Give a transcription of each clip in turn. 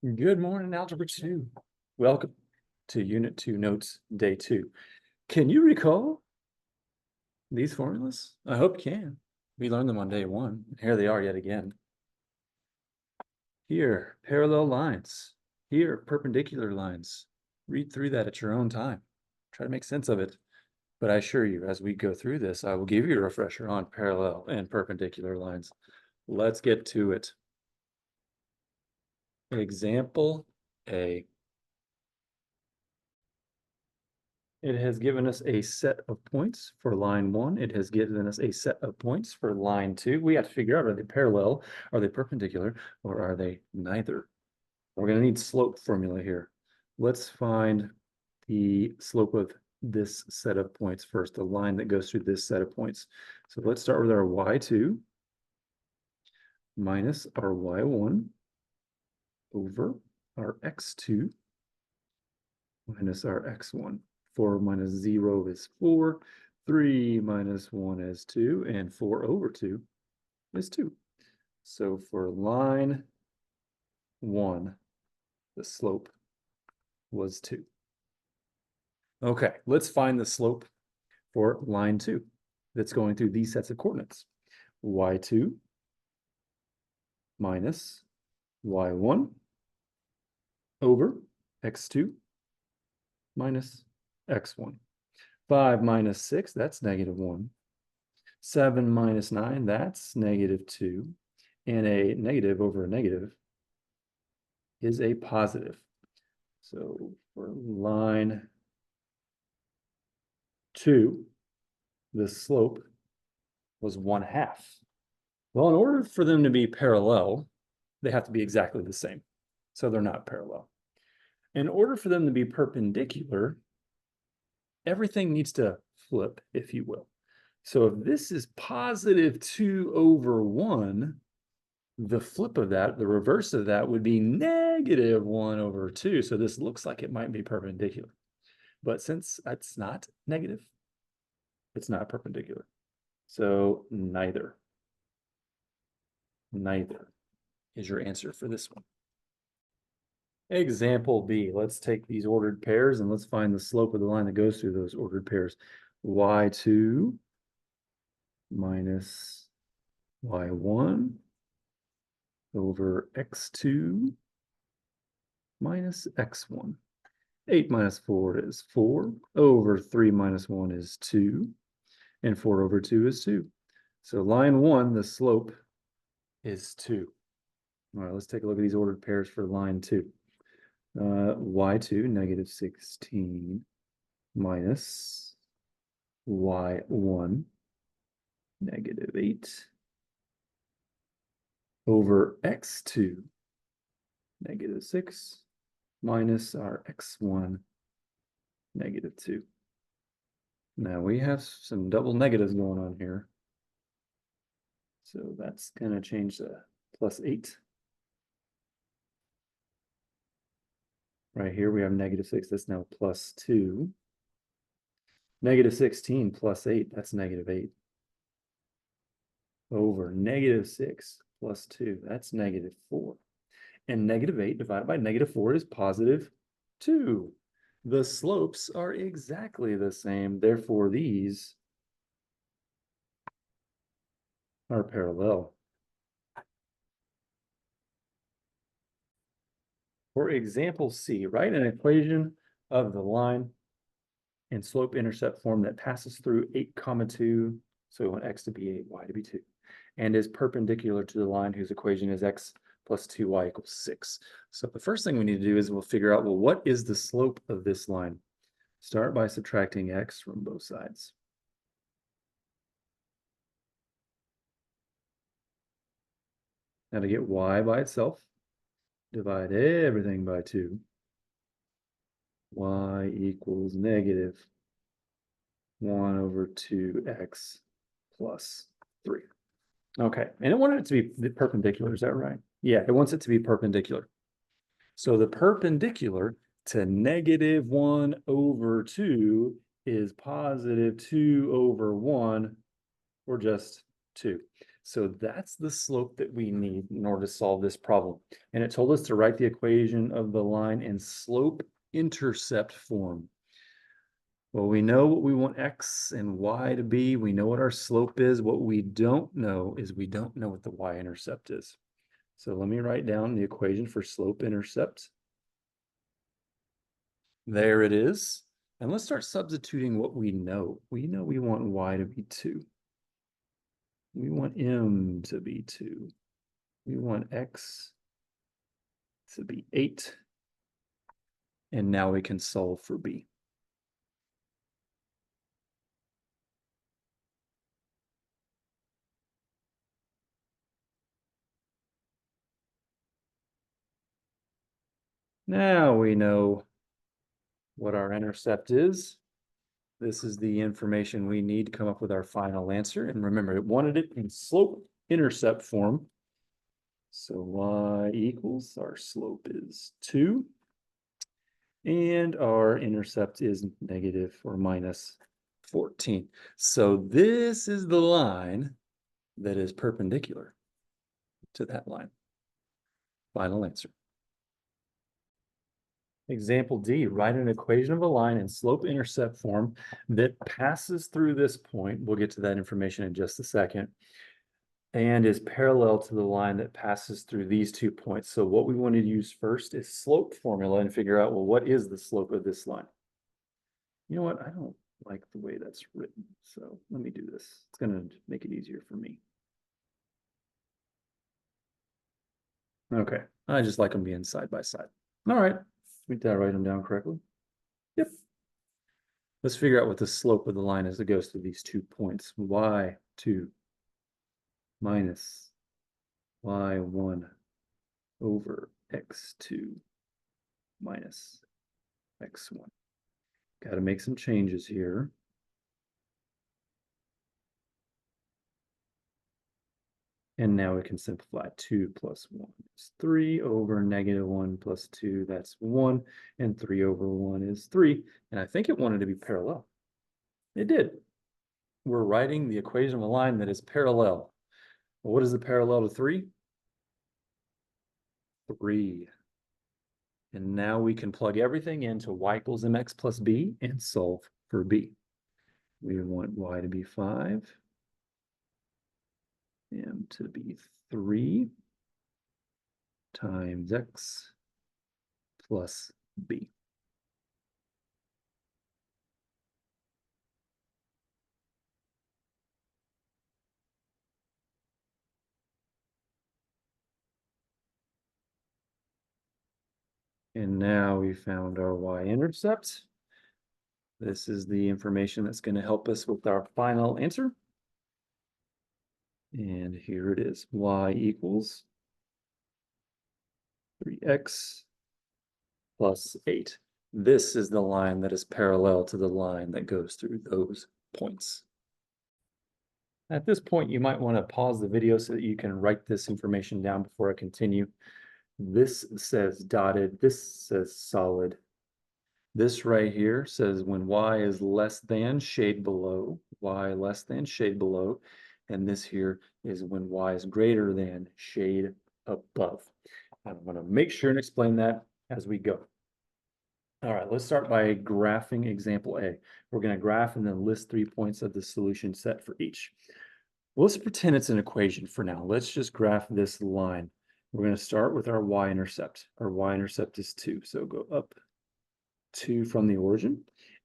Good morning, Algebra 2. Welcome to Unit 2 Notes, Day 2. Can you recall these formulas? I hope you can. We learned them on Day 1. Here they are yet again. Here, parallel lines. Here, perpendicular lines. Read through that at your own time. Try to make sense of it. But I assure you, as we go through this, I will give you a refresher on parallel and perpendicular lines. Let's get to it. Example A. It has given us a set of points for line 1. It has given us a set of points for line 2. We have to figure out, are they parallel, are they perpendicular, or are they neither? We're going to need slope formula here. Let's find the slope of this set of points first, the line that goes through this set of points. So let's start with our y2 minus our y1 over our x2 minus our x1. 4 minus 0 is 4, 3 minus 1 is 2, and 4 over 2 is 2. So for line 1, the slope was 2. Okay, let's find the slope for line 2 that's going through these sets of coordinates. y2 minus y1 over x2 minus x1. 5 minus 6, that's -1. 7 minus 9, that's -2. And a negative over a negative is a positive. So for line 2, the slope was 1/2. Well, in order for them to be parallel, they have to be exactly the same. So they're not parallel. In order for them to be perpendicular, everything needs to flip, if you will. So if this is positive 2 over 1, the flip of that, the reverse of that would be negative 1 over 2. So this looks like it might be perpendicular. But since it's not negative, it's not perpendicular. So neither. Neither is your answer for this one. Example B, let's take these ordered pairs and let's find the slope of the line that goes through those ordered pairs. y2 minus y1 over x2 minus x1. 8 minus 4 is 4, over 3 minus 1 is 2, and 4 over 2 is 2. So line 1, the slope is 2. All right, let's take a look at these ordered pairs for line 2. y2, -16, minus y1, -8, over x2, -6, minus our x1, -2. Now we have some double negatives going on here. So that's going to change to +8. Right here we have -6, that's now +2. -16 plus 8, that's -8. Over -6 plus 2, that's -4. And -8 divided by -4 is +2. The slopes are exactly the same, therefore these are parallel. For example C, write an equation of the line in slope-intercept form that passes through 8, 2, so we want x to be 8, y to be 2, and is perpendicular to the line whose equation is x plus 2y equals 6. So the first thing we need to do is we'll figure out, well, what is the slope of this line? Start by subtracting x from both sides. Now to get y by itself, divide everything by 2. Y equals -1 over 2x plus 3. Okay, and it wanted it to be perpendicular, is that right? Yeah, it wants it to be perpendicular. So the perpendicular to -1 over 2 is +2 over 1, or just 2. So that's the slope that we need in order to solve this problem. And it told us to write the equation of the line in slope-intercept form. Well, we know what we want x and y to be. We know what our slope is. What we don't know is we don't know what the y-intercept is. So let me write down the equation for slope-intercept. There it is. And let's start substituting what we know. We know we want y to be 2. We want m to be 2. We want x to be 8. And now we can solve for b. Now we know what our intercept is. This is the information we need to come up with our final answer. And remember, it wanted it in slope-intercept form. So y equals, our slope is 2. And our intercept is negative or minus 14. So this is the line that is perpendicular to that line. Final answer. Example D, write an equation of a line in slope-intercept form that passes through this point. We'll get to that information in just a second. And is parallel to the line that passes through these 2 points. So what we want to use first is slope formula and figure out, well, what is the slope of this line? You know what? I don't like the way that's written. So let me do this. It's going to make it easier for me. Okay. I just like them being side by side. All right. Did I write them down correctly? Yep. Let's figure out what the slope of the line is that goes through these 2 points. y2 minus y1 over x2 minus x1. Got to make some changes here. And now we can simplify. 2 plus 1 is 3 over negative 1 plus 2, that's 1. And 3 over 1 is 3. And I think it wanted to be parallel. It did. We're writing the equation of a line that is parallel. Well, what is the parallel to 3? 3. And now we can plug everything into y equals mx plus b and solve for b. We want y to be 5. M to be 3 times x plus b. And now we found our y-intercept. This is the information that's going to help us with our final answer. And here it is. Y equals 3x plus 8. This is the line that is parallel to the line that goes through those points. At this point, you might want to pause the video so that you can write this information down before I continue. This says dotted, this says solid. This right here says when y is less than, shade below, y less than, shade below. And this here is when y is greater than, shade above. I'm going to make sure and explain that as we go. All right, let's start by graphing example A. We're going to graph and then list 3 points of the solution set for each. Well, let's pretend it's an equation for now. Let's just graph this line. We're going to start with our y-intercept. Our y-intercept is 2, so go up 2 from the origin.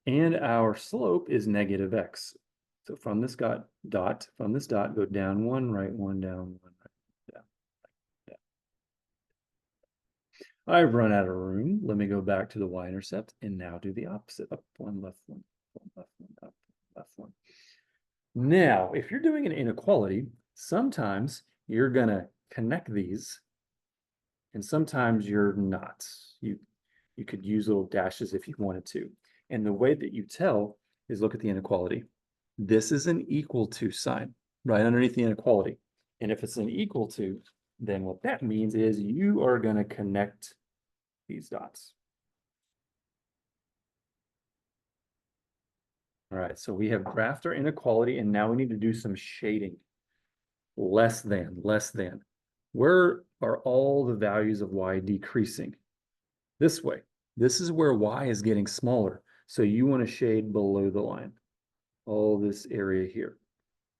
And our slope is negative x. So from this dot, go down 1, right 1, down 1, right down. I've run out of room. Let me go back to the y-intercept and now do the opposite. Up 1, left 1, left 1, up, left 1. Now, if you're doing an inequality, sometimes you're going to connect these and sometimes you're not. You could use little dashes if you wanted to. And the way that you tell is look at the inequality. This is an equal to sign right underneath the inequality. And if it's an equal to, then what that means is you are going to connect these dots. All right, so we have graphed our inequality and now we need to do some shading. less than, less than. Where are all the values of y decreasing? This way. This is where y is getting smaller. So you want to shade below the line, all this area here.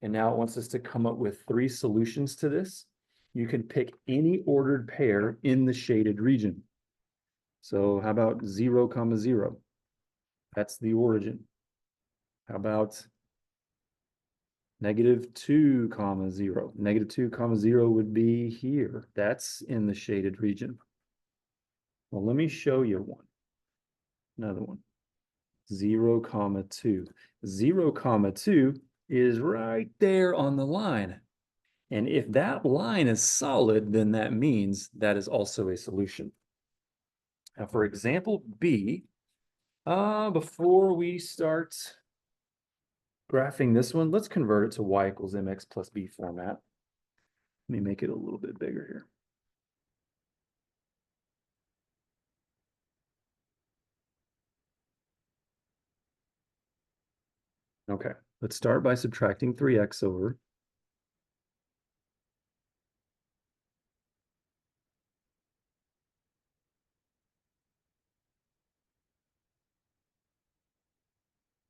And now it wants us to come up with 3 solutions to this. You can pick any ordered pair in the shaded region. So how about 0, 0? That's the origin. How about -2, 0? -2, 0 would be here. That's in the shaded region. Well, let me show you one. Another one. 0, 2. 0, 2 is right there on the line. And if that line is solid, then that means that is also a solution. Now, for example B, before we start graphing this one, let's convert it to y equals mx plus b format. Let me make it a little bit bigger here. Okay, let's start by subtracting 3x over.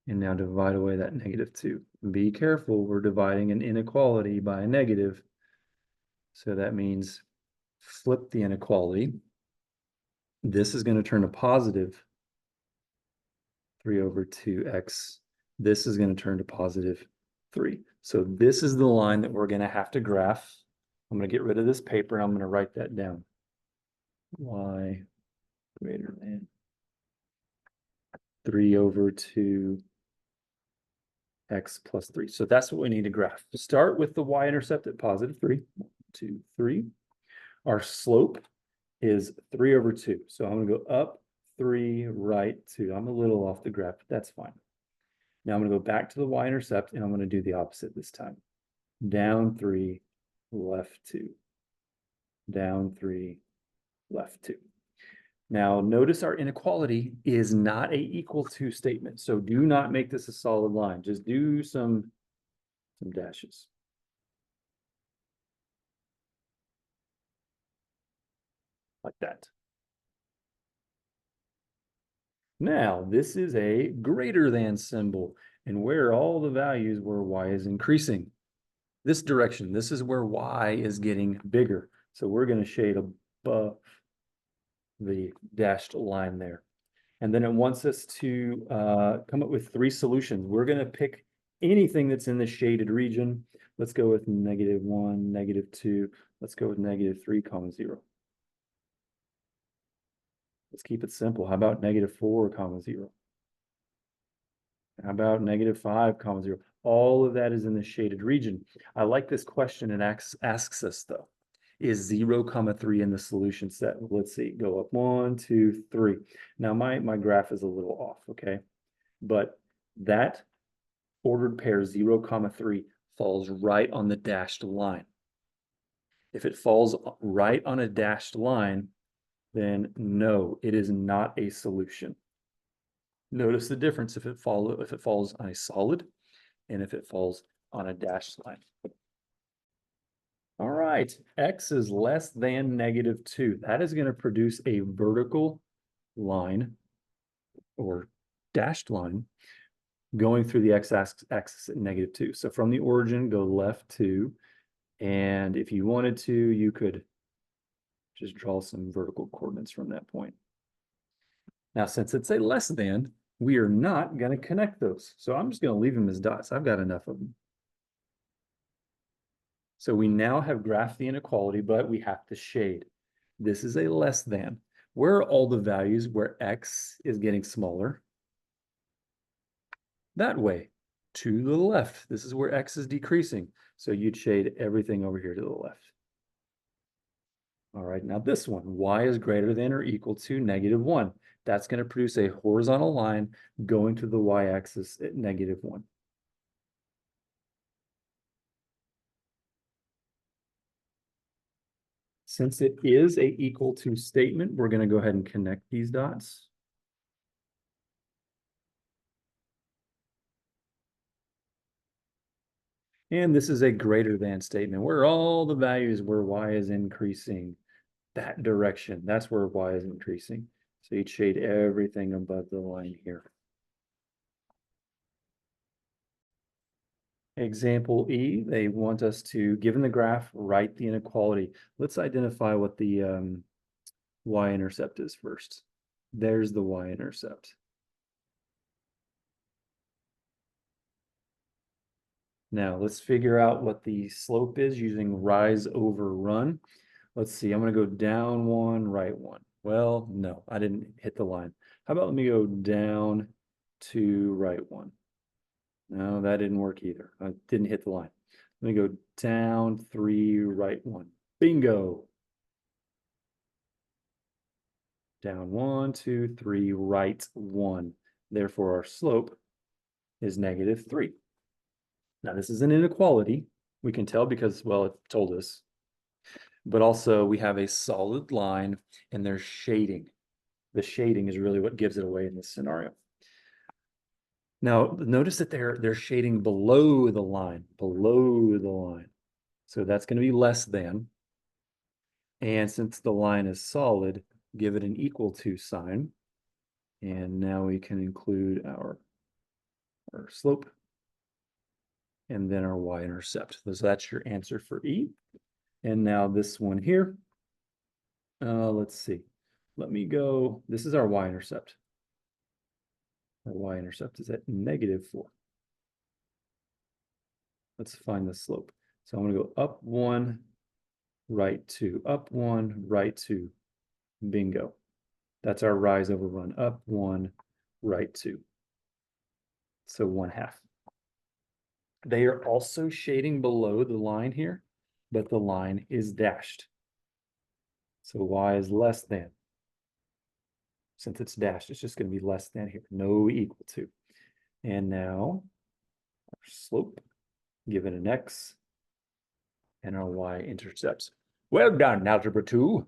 And now divide away that -2. Be careful, we're dividing an inequality by a negative. So that means flip the inequality. This is going to turn to positive 3 over 2x. This is going to turn to positive 3. So this is the line that we're going to have to graph. I'm going to get rid of this paper and I'm going to write that down. Y greater than 3 over 2 x plus 3. So that's what we need to graph. Start with the y-intercept at positive 3. 1, 2, 3. Our slope is 3 over 2. So I'm going to go up 3, right 2. I'm a little off the graph, but that's fine. Now I'm going to go back to the y-intercept, and I'm going to do the opposite this time. Down 3, left 2. Down 3, left 2. Now notice our inequality is not a equal to statement. So do not make this a solid line. Just do some dashes. Like that. Now, this is a greater than symbol, and where all the values where y is increasing. This direction, this is where y is getting bigger. So we're going to shade above the dashed line there. And then it wants us to come up with 3 solutions. We're going to pick anything that's in the shaded region. Let's go with -1, -2. Let's go with -3, 0. Let's keep it simple. How about -4, 0? How about -5, 0? All of that is in the shaded region. I like this question. It asks us, though, is 0, 3 in the solution set? Let's see. Go up 1, 2, 3. Now, my graph is a little off, okay? But that ordered pair 0, 3 falls right on the dashed line. If it falls right on a dashed line, then no, it is not a solution. Notice the difference if it falls on a solid and if it falls on a dashed line. All right, x is less than -2. That is going to produce a vertical line or dashed line going through the x-axis at -2. So from the origin, go left 2. And if you wanted to, you could just draw some vertical coordinates from that point. Now, since it's a less than, we are not going to connect those. So I'm just going to leave them as dots. I've got enough of them. So we now have graphed the inequality, but we have to shade. This is a less than. Where are all the values where x is getting smaller? That way, to the left. This is where x is decreasing. So you'd shade everything over here to the left. All right, now this one, y is greater than or equal to -1. That's going to produce a horizontal line going to the y-axis at -1. Since it is a equal to statement, we're going to go ahead and connect these dots. And this is a greater than statement where all the values where y is increasing that direction. That's where y is increasing. So you'd shade everything above the line here. Example E, they want us to, given the graph, write the inequality. Let's identify what the y-intercept is first. There's the y-intercept. Now let's figure out what the slope is using rise over run. Let's see, I'm going to go down one, right one. Well, no, I didn't hit the line. How about let me go down two, right one. No, that didn't work either. I didn't hit the line. Let me go down three, right one. Bingo. Down one, two, three, right one. Therefore, our slope is -3. Now, this is an inequality. We can tell because, well, it told us. But also, we have a solid line and there's shading. The shading is really what gives it away in this scenario. Now, notice that they're shading below the line, So that's going to be less than. And since the line is solid, give it an equal to sign. And now we can include our slope and then our y-intercept. So that's your answer for E. And now this one here, let's see. Let me go, this is our y-intercept. Our y-intercept is at -4. Let's find the slope. So I'm going to go up 1, right 2, up 1, right 2. Bingo. That's our rise over run. Up 1, right 2. So 1/2. They are also shading below the line here, but the line is dashed. So y is less than. Since it's dashed, it's just going to be less than here. No equal to. And now our slope, give it an x, and our y-intercepts. Well done, Algebra 2.